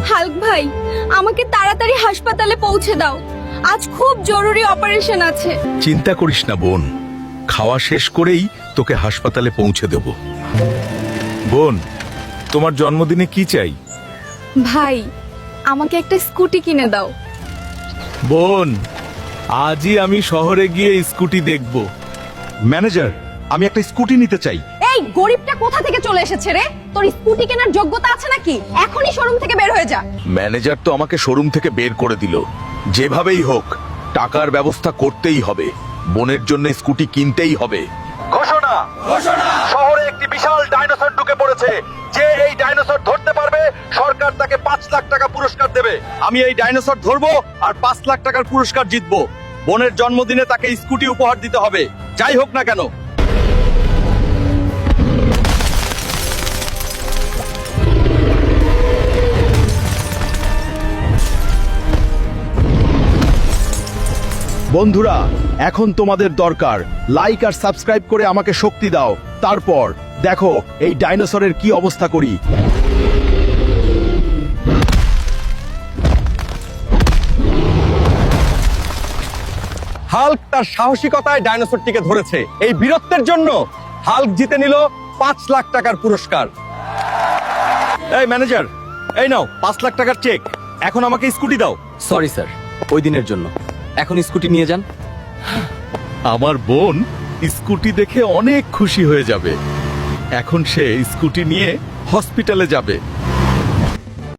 Hulk ভাই, আমাকে তাড়াতাড়ি হাসপাতালে পৌঁছে দাও। আজ খুব জরুরি অপারেশন আছে। চিন্তা করিস না বোন, খাওয়া শেষ করেই তোকে হাসপাতালে পৌঁছে দেব। বোন, তোমার জন্মদিনে কি চাই? ভাই, আমাকে একটা স্কুটি কিনে দাও। বোন, আজই আমি শহরে গিয়ে স্কুটি দেখব। ম্যানেজার, আমি একটা স্কুটি নিতে চাই। এই গরিবটা কোথা থেকে চলে এসেছে রে? তোর স্কুটি কেনার যোগ্যতা আছে নাকি? এখনই শোরুম থেকে বের হয়ে যা। ম্যানেজার তো আমাকে শোরুম থেকে বের করে দিল। যেভাবেই হোক টাকার ব্যবস্থা করতেই হবে। বোনের জন্য স্কুটি কিনতেই হবে। ঘোষণা! শহরে একটি বিশাল ডাইনোসর ঢুকে পড়েছে। যে এই ডাইনোসর ধরতে পারবে, সরকার তাকে 5 লাখ টাকা পুরস্কার দেবে। আমি এই ডাইনোসর ধরবো আর 5 লাখ টাকার পুরস্কার জিতবো। বোনের জন্মদিনে তাকে স্কুটি উপহার দিতে হবে, যাই হোক না কেন। বন্ধুরা, এখন তোমাদের দরকার লাইক আর সাবস্ক্রাইব করে আমাকে শক্তি দাও। তারপর দেখো এই ডাইনোসরের কি অবস্থা করি। হাল্ক তার সাহসিকতায় ডাইনোসরটিকে ধরেছে। এই বীরত্বের জন্য হাল্ক জিতে নিল 5 লাখ টাকার পুরস্কার। এই ম্যানেজার, এই নাও 5 লাখ টাকার চেক। এখন আমাকে স্কুটি দাও। সরি স্যার, ওই দিনের জন্য। এখন স্কুটি নিয়ে যান। আমার বোন স্কুটি দেখে অনেক খুশি হয়ে যাবে। এখন সে স্কুটি নিয়ে হসপিটালে যাবে।